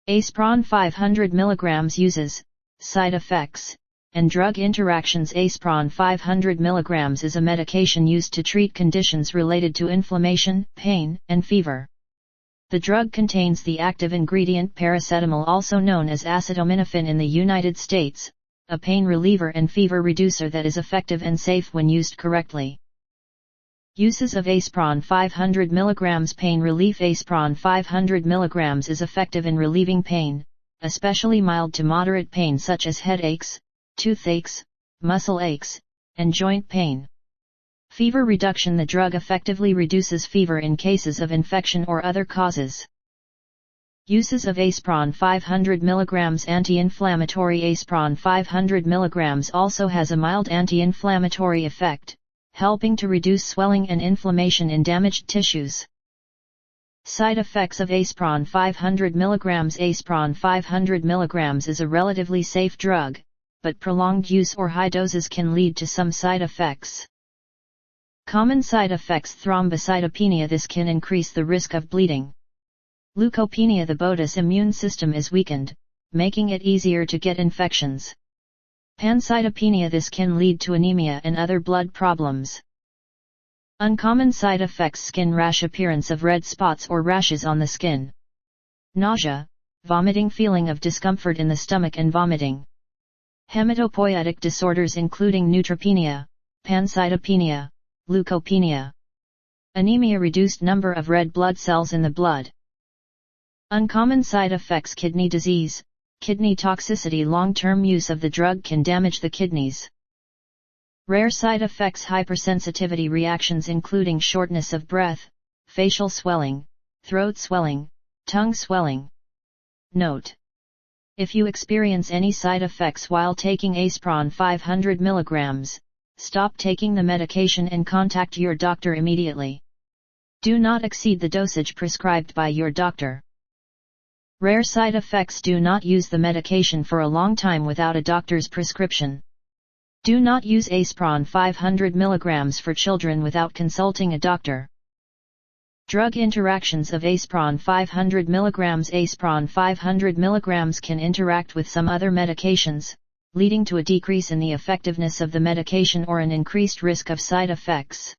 Acepron 500mg uses, side effects, and drug interactions. Acepron 500mg is a medication used to treat conditions related to inflammation, pain, and fever. The drug contains the active ingredient paracetamol, also known as Acetaminophen in the United States, a pain reliever and fever reducer that is effective and safe when used correctly. Uses of Acepron 500mg. Pain relief. Acepron 500mg is effective in relieving pain, especially mild to moderate pain such as headaches, toothaches, muscle aches, and joint pain. Fever reduction. The drug effectively reduces fever in cases of infection or other causes. Uses of Acepron 500mg. Anti-inflammatory. Acepron 500mg also has a mild anti-inflammatory effect, helping to reduce swelling and inflammation in damaged tissues. Side effects of Acepron 500mg. Acepron 500mg is a relatively safe drug, but prolonged use or high doses can lead to some side effects. Common side effects: thrombocytopenia. This can increase the risk of bleeding. Leukopenia. The body's immune system is weakened, making it easier to get infections. Pancytopenia. This can lead to anemia and other blood problems. Uncommon side effects: skin rash, appearance of red spots or rashes on the skin. Nausea, vomiting, feeling of discomfort in the stomach and vomiting. Hematopoietic disorders including neutropenia, pancytopenia, leukopenia. Anemia, reduced number of red blood cells in the blood. Uncommon side effects: kidney disease, kidney toxicity. Long-term use of the drug can damage the kidneys. Rare side effects: hypersensitivity reactions including shortness of breath, facial swelling, throat swelling, tongue swelling. Note: if you experience any side effects while taking Acepron 500mg, stop taking the medication and contact your doctor immediately. Do not exceed the dosage prescribed by your doctor. Rare side effects: do not use the medication for a long time without a doctor's prescription. Do not use Acepron 500mg for children without consulting a doctor. Drug interactions of Acepron 500mg. Acepron 500mg can interact with some other medications, leading to a decrease in the effectiveness of the medication or an increased risk of side effects.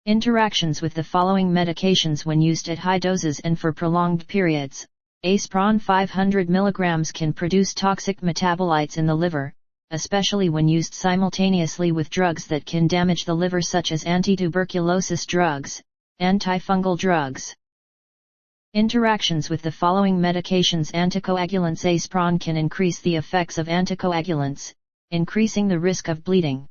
Interactions with the following medications when used at high doses and for prolonged periods. Acepron 500mg can produce toxic metabolites in the liver, especially when used simultaneously with drugs that can damage the liver such as anti-tuberculosis drugs, antifungal drugs. Interactions with the following medications. Anticoagulants. Acepron can increase the effects of anticoagulants, increasing the risk of bleeding.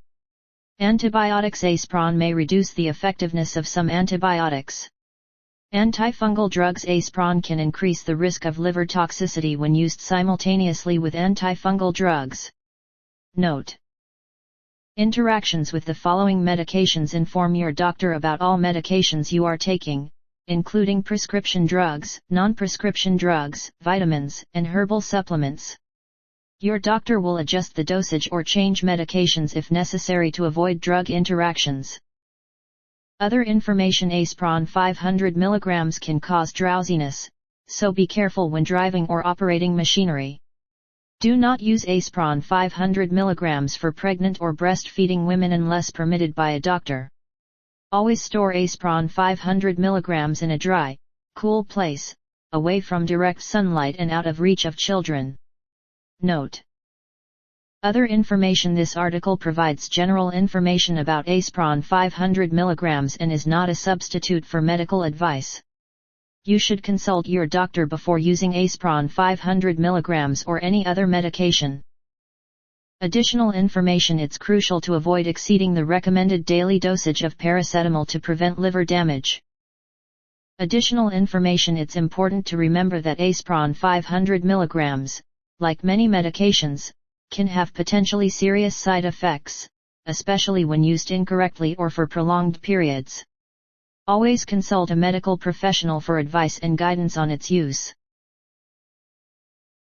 Antibiotics. Acepron may reduce the effectiveness of some antibiotics. Antifungal drugs. Acepron can increase the risk of liver toxicity when used simultaneously with antifungal drugs. Note: interactions with the following medications. Inform your doctor about all medications you are taking, including prescription drugs, non-prescription drugs, vitamins, and herbal supplements. Your doctor will adjust the dosage or change medications if necessary to avoid drug interactions. Other information. Acepron 500mg can cause drowsiness, so be careful when driving or operating machinery. Do not use Acepron 500mg for pregnant or breastfeeding women unless permitted by a doctor. Always store Acepron 500mg in a dry, cool place, away from direct sunlight and out of reach of children. Note: other information. This article provides general information about Acepron 500mg and is not a substitute for medical advice. You should consult your doctor before using Acepron 500mg or any other medication. Additional information. It's crucial to avoid exceeding the recommended daily dosage of paracetamol to prevent liver damage. Additional information. It's important to remember that Acepron 500mg, like many medications, can have potentially serious side effects, especially when used incorrectly or for prolonged periods. Always consult a medical professional for advice and guidance on its use.